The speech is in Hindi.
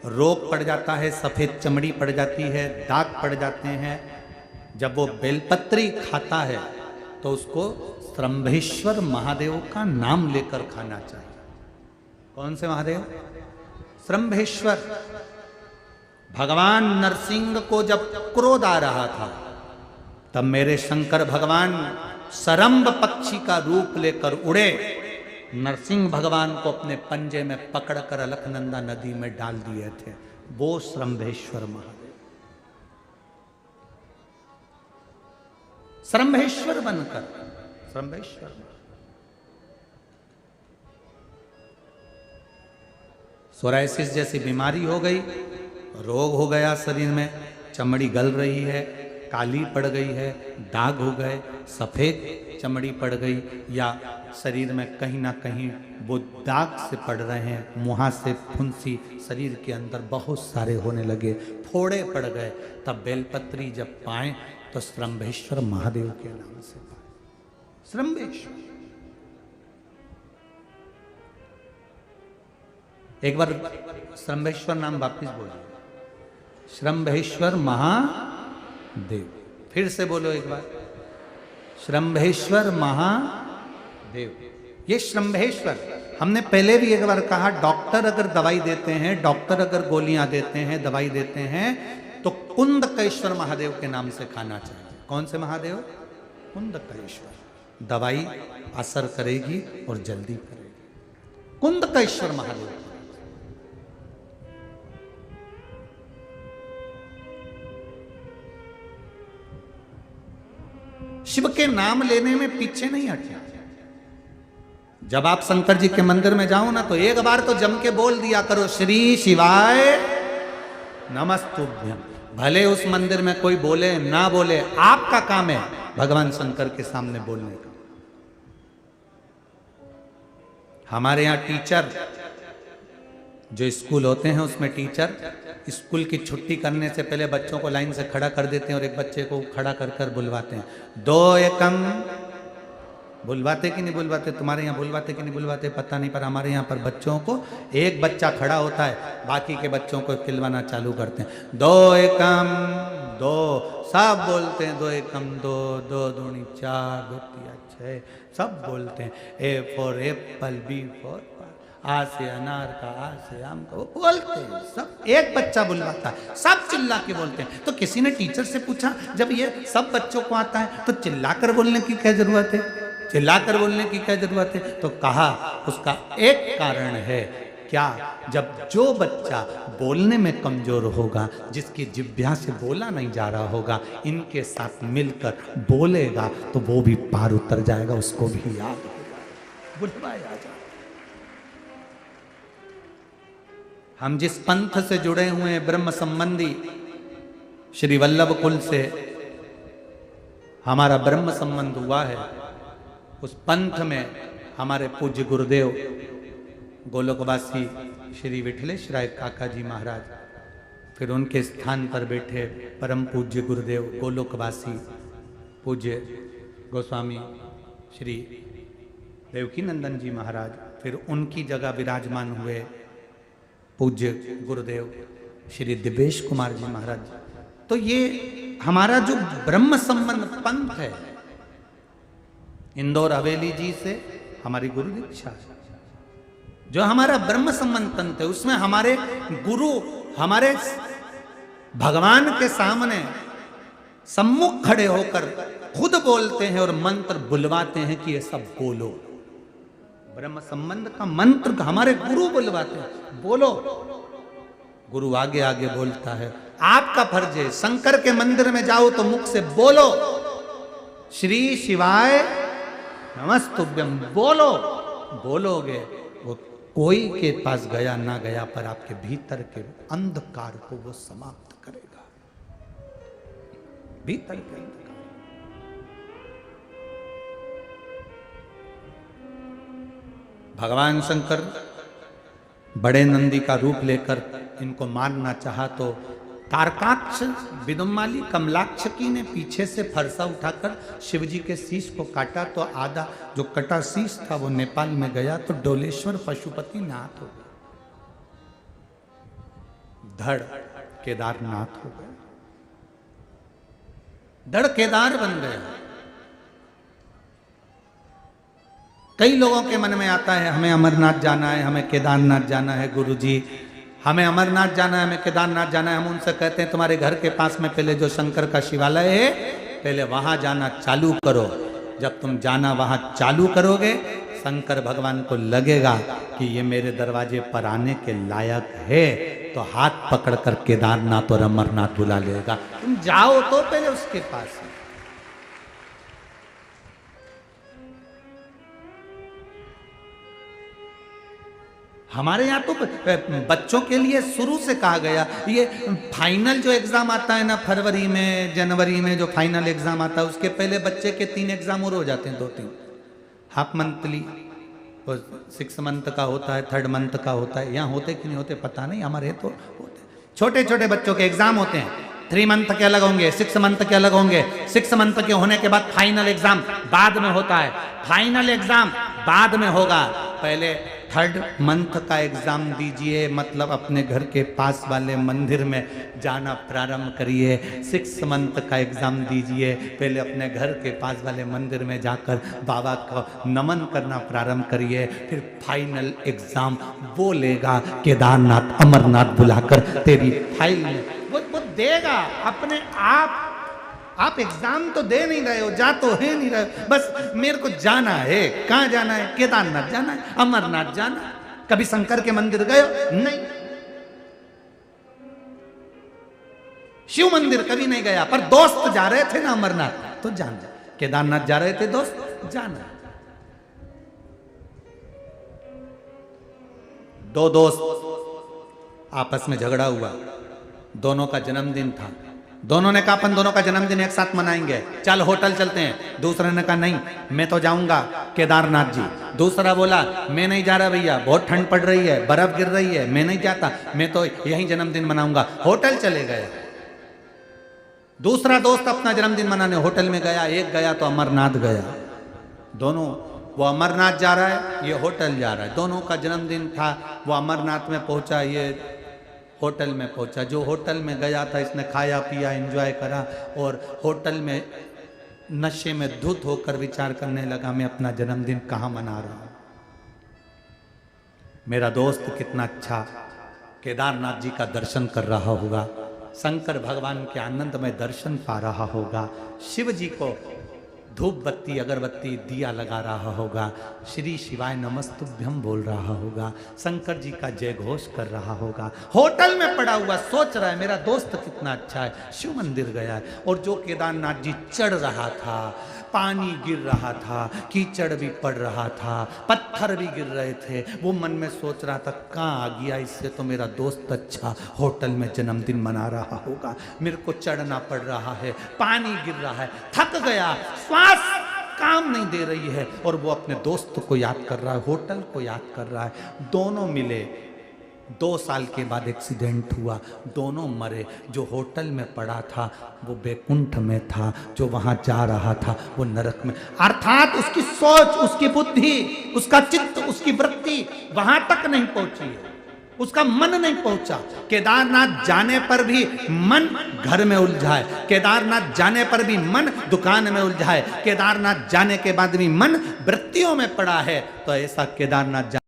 रोग पड़ जाता है, सफेद चमड़ी पड़ जाती है, दाग पड़ जाते हैं, जब वो बेलपत्री खाता है तो उसको श्रंभेश्वर महादेव का नाम लेकर खाना चाहिए। कौन से महादेव? श्रंभेश्वर। भगवान नरसिंह को जब क्रोध आ रहा था तब मेरे शंकर भगवान सरंभ पक्षी का रूप लेकर उड़े, नरसिंह भगवान को अपने पंजे में पकड़कर अलकनंदा नदी में डाल दिए थे। वो श्रंभेश्वर महादेव, श्रंभेश्वर बनकर, श्रंभेश्वर। सोराइसिस जैसी बीमारी हो गई, रोग हो गया शरीर में, चमड़ी गल रही है, काली पड़ गई है, दाग हो गए, सफेद चमड़ी पड़ गई, या शरीर में कहीं ना कहीं वो दाग से पड़ रहे हैं, मुँह से फुंसी शरीर के अंदर बहुत सारे होने लगे, फोड़े पड़ गए, तब बेलपत्री जब पाए तो श्रंभेश्वर महादेव के नाम से पाए। श्रंभेश्वर। एक बार श्रंभेश्वर नाम वापिस बोलिए, श्रंभेश्वर महादेव। फिर से बोलो एक बार, श्रंभेश्वर महादेव। ये श्रंभेश्वर, हमने पहले भी एक बार कहा, डॉक्टर अगर दवाई देते हैं, डॉक्टर अगर गोलियां देते हैं, दवाई देते हैं, तो कुंदकेश्वर महादेव के नाम से खाना चाहिए। कौन से महादेव? कुंदकेश्वर। दवाई असर करेगी और जल्दी करेगी। कुंदकेश्वर महादेव। शिव के नाम लेने में पीछे नहीं हटे। जब आप शंकर जी के मंदिर में जाओ ना, तो एक बार तो जम के बोल दिया करो, श्री शिवाय नमस्तुभ्यम। भले उस मंदिर में कोई बोले ना बोले, आपका काम है भगवान शंकर के सामने बोलने का। हमारे यहाँ टीचर, जो स्कूल होते हैं उसमें टीचर स्कूल की छुट्टी करने से पहले बच्चों को लाइन से खड़ा कर देते हैं और एक बच्चे को खड़ा कर कर बुलवाते हैं, 2 एकम। बुलवाते कि नहीं बुलवाते? तुम्हारे यहाँ बुलवाते कि नहीं बुलवाते पता नहीं, पर हमारे यहाँ पर बच्चों को एक बच्चा खड़ा होता है, बाकी के बच्चों को खिलवाना चालू करते हैं, 2 एकम 2। सब बोलते हैं 2 एकम 2, 2 दूनी 4, 2 तिया 6, सब बोलते हैं। A for Apple, B for आ से अनार का, आ से आम का, वो बोलते हैं सब। एक बच्चा बुलवाता है, सब चिल्ला के बोलते हैं। तो किसी ने टीचर से पूछा, जब ये सब बच्चों को आता है तो चिल्लाकर बोलने की क्या जरूरत है? चिल्लाकर बोलने की क्या जरूरत है? तो कहा उसका एक कारण है, क्या? जब जो बच्चा बोलने में कमजोर होगा, जिसकी जिह्वा से बोला नहीं जा रहा होगा, इनके साथ मिलकर बोलेगा तो वो भी पार उतर जाएगा, उसको भी याद होगा, बुलवाया जाएगा। हम जिस पंथ से जुड़े हुए हैं, ब्रह्म संबंधी श्री वल्लभ कुल से हमारा ब्रह्म संबंध हुआ है, उस पंथ में हमारे पूज्य गुरुदेव गोलोकवासी श्री विठलेश राय काका जी महाराज, फिर उनके स्थान पर बैठे परम पूज्य गुरुदेव गोलोकवासी पूज्य गोस्वामी श्री देवकी नंदन जी महाराज, फिर उनकी जगह विराजमान हुए पूज्य गुरुदेव श्री दिवेश कुमार जी महाराज। तो ये हमारा जो ब्रह्म संबंध पंथ है, इंदौर हवेली जी से हमारी गुरु दीक्षा, जो हमारा ब्रह्म संबंध पंथ है, उसमें हमारे गुरु हमारे भगवान के सामने सम्मुख खड़े होकर खुद बोलते हैं और मंत्र बुलवाते हैं कि ये सब बोलो। ब्रह्म संबंध का मंत्र हमारे गुरु बुलवाते हैं, बोलो। गुरु आगे आगे बोलता है। आपका फर्ज है, शंकर के मंदिर में जाओ तो मुख से बोलो, श्री शिवाय नमस्तुभ्यम, बोलो। बोलोगे वो कोई के पास गया ना गया, पर आपके भीतर के अंधकार को वो समाप्त करेगा। भीतर के अंधकार। भगवान शंकर बड़े नंदी का रूप लेकर इनको मारना चाहा तो तारकाक्ष विदुम्माली कमलाक्षकी ने पीछे से फरसा उठाकर शिवजी के शीश को काटा, तो आधा जो कटा शीश था वो नेपाल में गया, तो डोलेश्वर पशुपति नाथ हो गए। धड़ केदारनाथ हो गए, धड़ केदार बन गया। कई लोगों के मन में आता है हमें अमरनाथ जाना है, हमें केदारनाथ जाना है, गुरुजी हमें अमरनाथ जाना है, हमें केदारनाथ जाना है। हम उनसे कहते हैं तुम्हारे घर के पास में पहले जो शंकर का शिवालय है, पहले वहां जाना चालू करो। जब तुम जाना वहां चालू करोगे, शंकर भगवान को लगेगा कि ये मेरे दरवाजे पर आने के लायक है, तो हाथ पकड़कर केदारनाथ और अमरनाथ बुला लेगा। तुम जाओ तो पहले उसके पास। हमारे यहाँ तो बच्चों के लिए शुरू से कहा गया, ये फाइनल जो एग्जाम आता है ना फरवरी में जनवरी में, जो फाइनल एग्जाम आता है उसके पहले बच्चे के 3 एग्जाम और हो जाते हैं, 2-3 हाफ मंथली, 6 मंथ का होता है, 3rd मंथ का होता है। यहाँ होते कि नहीं होते पता नहीं, हमारे तो होते। छोटे छोटे बच्चों के एग्जाम होते हैं, 3 मंथ के अलग होंगे, 6 मंथ के अलग होंगे। 6 मंथ के होने के बाद फाइनल एग्जाम बाद में होता है, फाइनल एग्जाम बाद में होगा। पहले 3rd मंथ का एग्जाम दीजिए, मतलब अपने घर के पास वाले मंदिर में जाना प्रारंभ करिए। 6 मंथ का एग्जाम दीजिए, पहले अपने घर के पास वाले मंदिर में जाकर बाबा को नमन करना प्रारंभ करिए। फिर फाइनल एग्जाम वो लेगा केदारनाथ अमरनाथ बुलाकर तेरी फाइल में वो देगा अपने आप एग्जाम तो दे नहीं रहे हो, जा तो है नहीं रहे, बस मेरे को जाना है। कहाँ जाना है? केदारनाथ जाना है, अमरनाथ जाना है। कभी शंकर के मंदिर गए हो? नहीं। शिव मंदिर कभी नहीं गया, पर दोस्त जा रहे थे ना अमरनाथ, तो जाना। केदारनाथ जा रहे थे दोस्त, जाना। 2 दोस्त आपस में झगड़ा हुआ, दोनों का जन्मदिन था। दोनों ने कहा अपन दोनों का जन्मदिन एक साथ मनाएंगे, चल होटल चलते हैं। दूसरे ने कहा नहीं, मैं तो जाऊंगा केदारनाथ जी। दूसरा बोला मैं नहीं जा रहा भैया, बहुत ठंड पड़ रही है, बर्फ गिर रही है, मैं नहीं जाता, मैं तो यहीं जन्मदिन मनाऊंगा। होटल चले गए। दूसरा दोस्त अपना जन्मदिन मनाने होटल में गया, एक गया तो अमरनाथ गया। दोनों, वो अमरनाथ जा रहा है, ये होटल जा रहा है। दोनों का जन्मदिन था, वो अमरनाथ में पहुंचा, ये होटल में पहुंचा। जो होटल में गया था इसने खाया पिया एंजॉय करा, और होटल में नशे में धुत होकर विचार करने लगा मैं अपना जन्मदिन कहाँ मना रहा हूँ। मेरा दोस्त कितना अच्छा केदारनाथ जी का दर्शन कर रहा होगा, शंकर भगवान के आनंद में दर्शन पा रहा होगा, शिव जी को धूप बत्ती अगरबत्ती दिया लगा रहा होगा, श्री शिवाय नमस्तुभ्यम बोल रहा होगा, शंकर जी का जय घोष कर रहा होगा। होटल में पड़ा हुआ सोच रहा है मेरा दोस्त कितना अच्छा है, शिव मंदिर गया है। और जो केदारनाथ जी चढ़ रहा था, पानी गिर रहा था, कीचड़ भी पड़ रहा था, पत्थर भी गिर रहे थे, वो मन में सोच रहा था कहाँ आ गया, इससे तो मेरा दोस्त अच्छा होटल में जन्मदिन मना रहा होगा, मेरे को चढ़ना पड़ रहा है, पानी गिर रहा है, थक गया, श्वास काम नहीं दे रही है, और वो अपने दोस्त को याद कर रहा है, होटल को याद कर रहा है। दोनों मिले, 2 साल के बाद एक्सीडेंट हुआ, दोनों मरे। जो होटल में पड़ा था वो बैकुंठ में था, जो वहां जा रहा था वो नरक में। अर्थात उसकी सोच, उसकी बुद्धि, उसका चित्त, उसकी वृत्ति वहां तक नहीं पहुंची है, उसका मन नहीं पहुंचा। केदारनाथ जाने पर भी मन घर में उलझा है, केदारनाथ जाने पर भी मन दुकान में उलझा है, केदारनाथ जाने के बाद भी मन वृत्तियों में पड़ा है। तो ऐसा केदारनाथ